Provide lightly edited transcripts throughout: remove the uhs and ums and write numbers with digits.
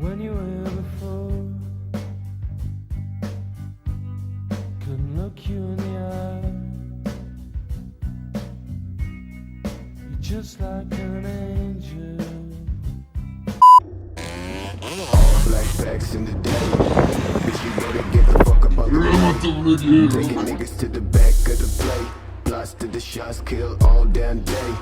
when you were before. Couldn't look you in the eye. You're just like an angel. Black facts in the day. Bitch, you better get the fuck up out the way. Taking niggas to the back of the play. Plots to the shots, kill all damn day.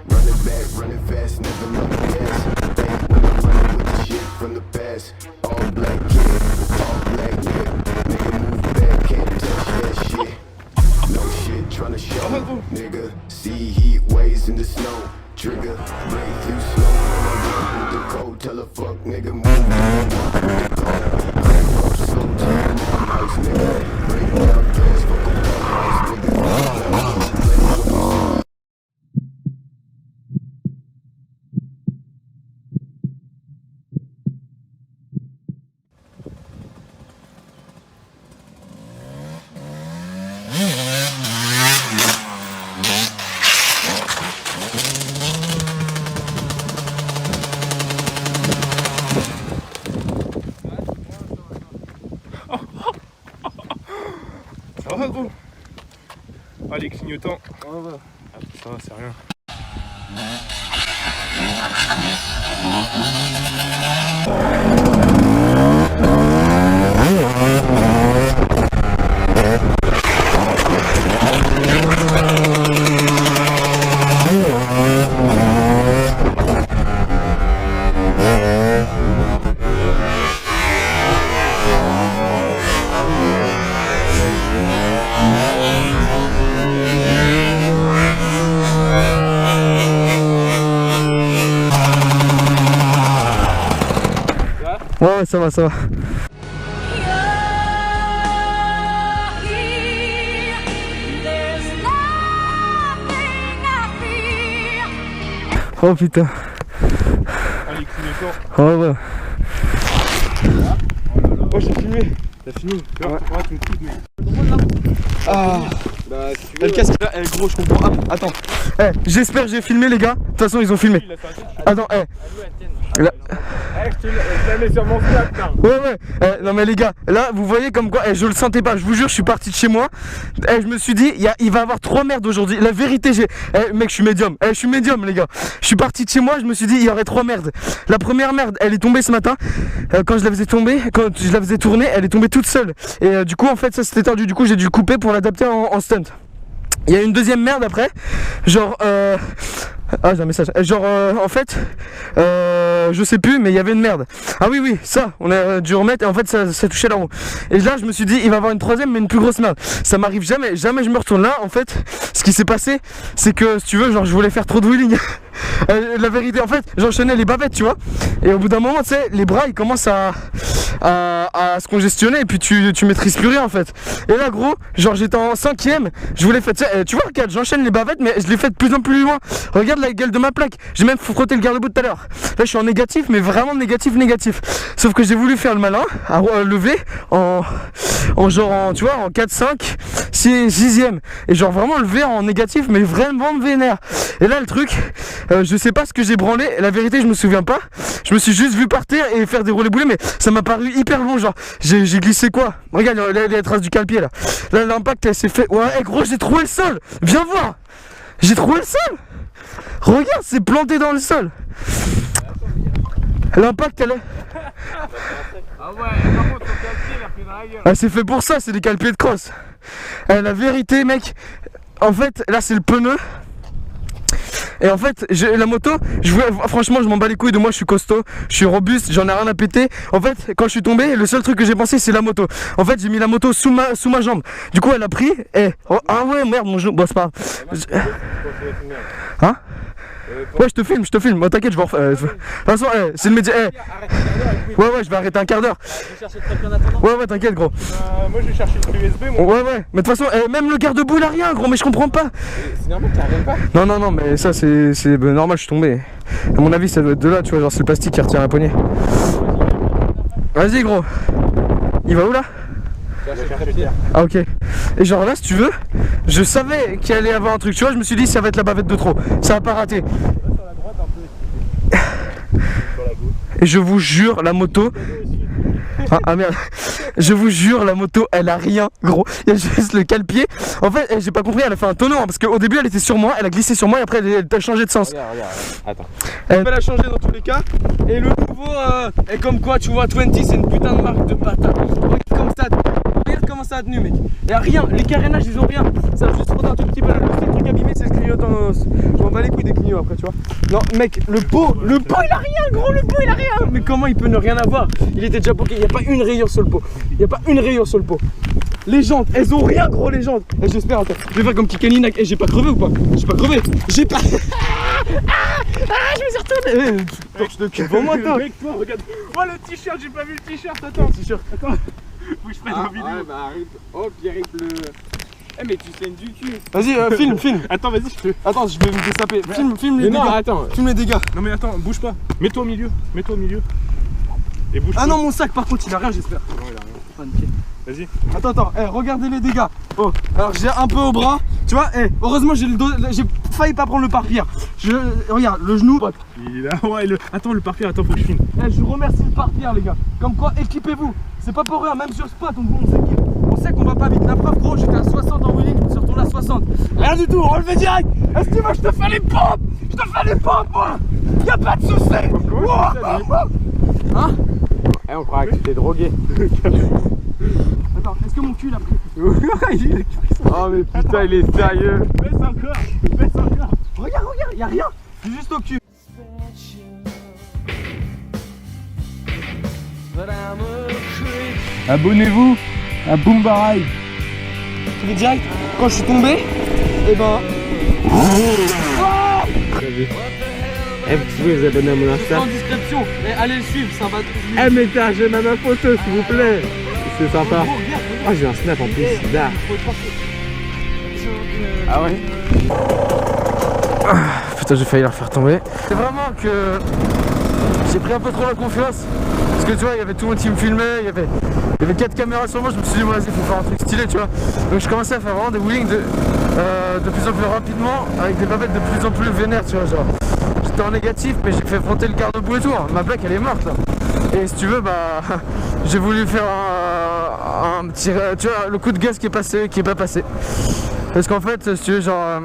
Running back, running fast, never look gas. Hey, when I'm running with the shit from the past. All black kid, all black nigga. Nigga move back, can't touch that shit. No shit, tryna show, nigga. See heat waves in the snow. Trigger, break through slow. With the code, tell a fuck nigga move. With the code, crank up slow, turn on house nigga. Break down doors, fuck up the house nigga. Ça va gros? Ah les clignotants. Ah, ça va, c'est rien. Ouais, ça va, ça va. Oh putain. Ah les clignotants. Oh ouais. Oh j'ai filmé. T'as filmé? Ouais, tu me coudes mec. Ah. Bah si tu veux. Le casque là, gros, je comprends. Ah, attends. J'espère que j'ai filmé les gars. De toute façon, ils ont filmé. Attends, là. Je la mets sur mon flat là. Ouais. Non mais les gars, là vous voyez comme quoi, je le sentais pas, je vous jure, je suis parti de chez moi. Je me suis dit, il va y avoir trop merde aujourd'hui. La vérité, mec, je suis médium. Je suis médium les gars. Je suis parti de chez moi, je me suis dit, il y aurait trop merde. La première merde, elle est tombée ce matin. Quand je la faisais tomber, quand je la faisais tourner, elle est tombée toute seule. Et du coup, en fait, ça s'était tordu. Du coup, j'ai dû le couper pour l'adapter en stunt. Il y a une deuxième merde après. Genre, ah j'ai un message. Genre en fait je sais plus mais il y avait une merde. Ah oui ça on a dû remettre et en fait ça touchait là-haut. Et là je me suis dit il va y avoir une troisième mais une plus grosse merde. Ça m'arrive jamais je me retourne là en fait. Ce qui s'est passé c'est que si tu veux genre je voulais faire trop de wheeling. La vérité en fait j'enchaînais les bavettes tu vois. Et au bout d'un moment tu sais les bras ils commencent à se congestionner et puis tu maîtrises plus rien en fait. Et là gros genre j'étais en 5ème. Je voulais faire tu vois regarde j'enchaîne les bavettes mais je les fais de plus en plus loin. Regarde la gueule de ma plaque. J'ai même frotté le garde-boue tout à l'heure. Là je suis en négatif mais vraiment négatif. Sauf que j'ai voulu faire le malin à lever en genre tu vois en 4, 5, 6ème. Et genre vraiment lever en négatif mais vraiment vénère. Et là le truc je sais pas ce que j'ai branlé. La vérité je me souviens pas. Je me suis juste vu par terre et faire des roulés boulets mais ça m'a paru hyper long genre. J'ai glissé quoi. Regarde les traces du cale-pied là. Là l'impact elle s'est fait. Ouais gros j'ai trouvé le sol. Viens voir. J'ai trouvé le sol. Regarde, c'est planté dans le sol. L'impact, elle est. Ah ouais, par contre, ton calpier, il a pris dans la gueule. Ah, c'est fait pour ça, c'est des calpiers de crosse. La vérité, mec, en fait, là, c'est le pneu. Et en fait, la moto, franchement, je m'en bats les couilles de moi, je suis costaud, je suis robuste, j'en ai rien à péter. En fait, quand je suis tombé, le seul truc que j'ai pensé, c'est la moto. En fait, j'ai mis la moto sous ma jambe. Du coup, elle a pris et. Ah ouais, merde, mon genou. Bon, c'est pas grave. Hein? Ouais, je te filme. Oh, t'inquiète, je vais refaire. De toute façon, c'est le média. Ouais, je vais arrêter un quart d'heure. Ouais, t'inquiète, gros. Moi, je vais chercher le clé USB, moi. Ouais. Mais de toute façon, même le garde-boue, il a rien, gros, mais je comprends pas. C'est normal, tu reviens pas? Non, mais ça, c'est normal, je suis tombé. À mon avis, ça doit être de là, tu vois, genre c'est le plastique qui retient la poignée. Vas-y, gros. Il va où là? Ah ok. Et genre là si tu veux, je savais qu'il allait y avoir un truc, tu vois, je me suis dit ça va être la bavette de trop, ça va pas rater. Et je vous jure, la moto. Ah merde, je vous jure, la moto elle a rien, gros. Il y a juste le cale-pied. En fait, j'ai pas compris, elle a fait un tonneau hein, parce qu'au début elle était sur moi, elle a glissé sur moi et après elle a changé de sens. Regarde, attends. Elle a changé dans tous les cas. Et le nouveau est comme quoi, tu vois, 20 c'est une putain de marque de patate. Regarde comment ça a tenu, mec. Y'a rien, les carénages ils ont rien. Ça a juste rodé un tout petit peu. Le seul truc abîmé c'est le clignotant. Je m'en bats les couilles des clignots après, tu vois. Non, mec, le pot il a rien, gros, le pot il a rien. Mais comment il peut ne rien avoir? Il était déjà bloqué, il n'y a pas une rayure sur le pot. Il n'y a pas une rayure sur le pot. Les jantes, elles ont rien, gros, les jantes. Et j'espère, attends, je vais faire comme Kikaninac. Et j'ai pas crevé ou pas? J'ai pas crevé. J'ai pas. Je me suis retourné. Je te cul devant moi, toi. Mec, toi, regarde. Oh, le t-shirt, j'ai pas vu le t-shirt. Attends, t-shirt. Attends. Faut que je fasse une vidéo. Ouais, bah arrive. Oh, Pierrick le. Eh, mais tu saignes du cul. Vas-y, filme. Attends, vas-y, je te. Attends, je vais me dessaper. Filme les dégâts. Non, attends. Filme les dégâts. Non, mais attends, bouge pas. Mets-toi au milieu. Et bouge pas. Ah non, mon sac, par contre, il a rien, j'espère. Non, il a rien. Pas de pied. Vas-y. Attends, regardez les dégâts. Oh, alors j'ai un peu au bras. Tu vois, heureusement, j'ai failli pas prendre le pare-pierre. Regarde, le genou. Il a, ouais, attends, le pare-pierre, attends, faut que je filme. Je remercie le pare-pierre, les gars. Comme quoi, équipez-vous. C'est pas pour rien, même sur spot, on s'équipe. On sait qu'on va pas vite. La preuve, gros, j'étais à 60 en wheeling, je me suis retourné à 60. Rien du tout, relevé direct. Est-ce que tu veux, je te fais les pompes? Je te fais les pompes, moi. Y'a pas de soucis. Hein? On croirait que tu t'es drogué. Attends, est-ce que mon cul l'a pris? Oh mais putain, il est sérieux. Baisse encore. Regarde, y'a rien. C'est juste au cul. Abonnez-vous à Boombarai. Tu veux direct, quand je suis tombé, et ben. Vous pouvez vous abonner à mon Insta. En description, mais allez le suivre, ça va. Mettez un ma photo s'il vous plaît. C'est sympa. Oh, j'ai un snap en plus. Là. Ah ouais. Putain, j'ai failli la refaire tomber. C'est vraiment que j'ai pris un peu trop la confiance. Parce que tu vois, il y avait tout le monde qui me filmait, il y avait 4 caméras sur moi, je me suis dit, vas-y, il faut faire un truc stylé, tu vois. Donc je commençais à faire vraiment des wheelings de plus en plus rapidement, avec des babettes de plus en plus vénères, tu vois, genre. J'étais en négatif, mais j'ai fait fronter le garde-boue et tout, hein. Ma blague elle est morte là. Et si tu veux, bah, j'ai voulu faire un petit, tu vois, le coup de gaz qui est pas passé. Parce qu'en fait, si tu veux, genre,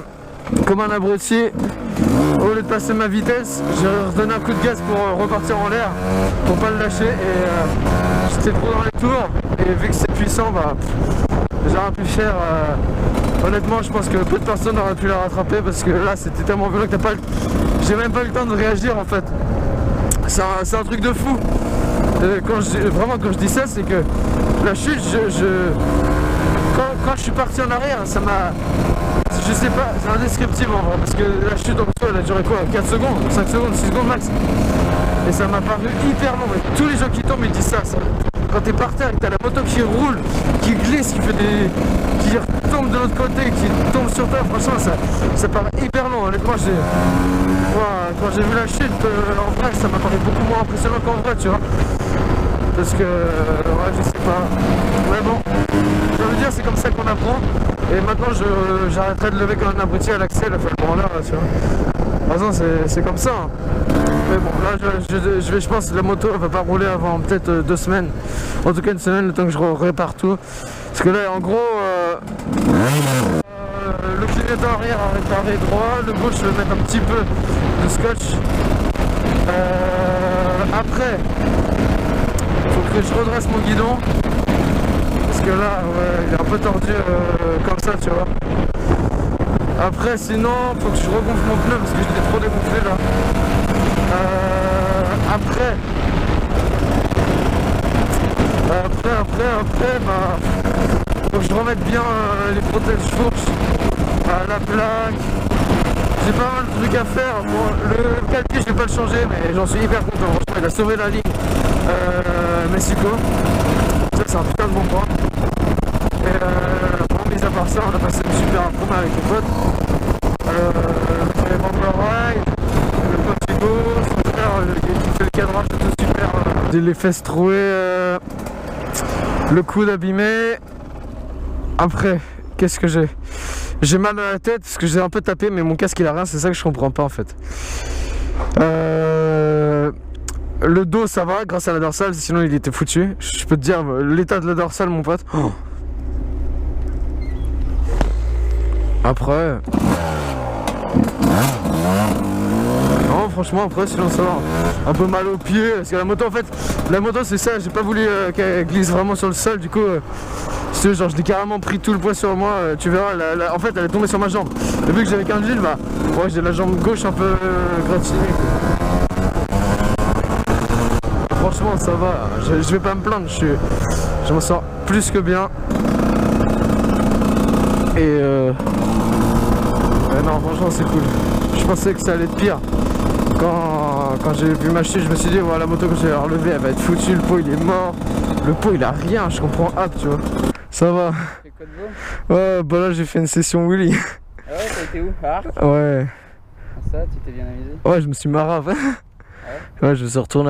comme un abruti, au lieu de passer ma vitesse, j'ai redonné un coup de gaz pour repartir en l'air, pour pas le lâcher, et j'étais trop dans les tours, et vu que c'est puissant, bah, j'aurais pu faire, honnêtement, je pense que peu de personnes auraient pu la rattraper, parce que là, c'était tellement violent que j'ai même pas eu le temps de réagir, en fait. C'est un truc de fou. Quand je dis ça, c'est que la chute, quand je suis parti en arrière, ça m'a... Je sais pas, c'est indescriptible en vrai, parce que la chute en soi elle a duré quoi, 4 secondes, 5 secondes, 6 secondes max. Et ça m'a paru hyper long, mais tous les gens qui tombent ils disent ça. Quand t'es par terre et que t'as la moto qui roule, qui glisse, qui retombe de l'autre côté, qui tombe sur toi, franchement ça paraît hyper long. Honnêtement, quand j'ai vu la chute, en vrai ça m'a paru beaucoup moins impressionnant qu'en vrai, tu vois. Parce que, ouais, je sais pas. Mais bon, je veux dire, c'est comme ça qu'on apprend. Et maintenant, j'arrêterai de lever comme un abruti à l'accès, le branleur, là, tu vois. De toute façon, c'est comme ça. Hein. Mais bon, là, je pense que la moto elle va pas rouler avant peut-être 2 semaines. En tout cas, 1 semaine, le temps que je répare tout. Parce que là, en gros, le clignotant arrière a réparé droit, le gauche, je vais mettre un petit peu de scotch. Après, faut que je redresse mon guidon. Parce que là, ouais, il est un peu tordu comme ça, tu vois. Après, sinon, faut que je regonfle mon pneu parce que je l'ai trop dégonflé là. Après, bah, faut que je remette bien les protèges fourches, la plaque. J'ai pas mal de trucs à faire. Bon, le calpier, je vais pas le changer, mais j'en suis hyper content. Franchement, il a sauvé la ligne Mexico. Ça, c'est un putain de bon point. Et bon, mis à part ça, on a passé une super après-midi avec les potes. Le bumper ride, le pote Hugo, son frère qui fait le cadrage, tout super. J'ai les fesses trouées, le coude abîmé. Après, qu'est-ce que j'ai? J'ai mal à la tête parce que j'ai un peu tapé, mais mon casque il a rien, c'est ça que je comprends pas en fait. Le dos ça va grâce à la dorsale, sinon il était foutu. Je peux te dire l'état de la dorsale mon pote. Oh. Après... Non franchement après sinon ça va. Un peu mal aux pieds parce que la moto en fait, la moto c'est ça, j'ai pas voulu qu'elle glisse vraiment sur le sol du coup genre je l'ai carrément pris tout le poids sur moi, tu verras en fait elle est tombée sur ma jambe. Et vu que j'avais qu'un gil, bah ouais j'ai la jambe gauche un peu gratinée quoi. Franchement ça va, je vais pas me plaindre, je m'en sors plus que bien. Et non franchement c'est cool. Je pensais que ça allait être pire. Quand j'ai vu ma chute, je me suis dit ouais, la moto que j'ai relevée elle va être foutue, le pot il est mort. Le pot il a rien, je comprends tu vois. Ça va. C'est quoi de beau? Ouais bah là j'ai fait une session Willy. Ah ouais, t'as été où? Ah Ouais. ça, tu t'es bien amusé? Ouais je me suis marré. Ouais je me suis retourné.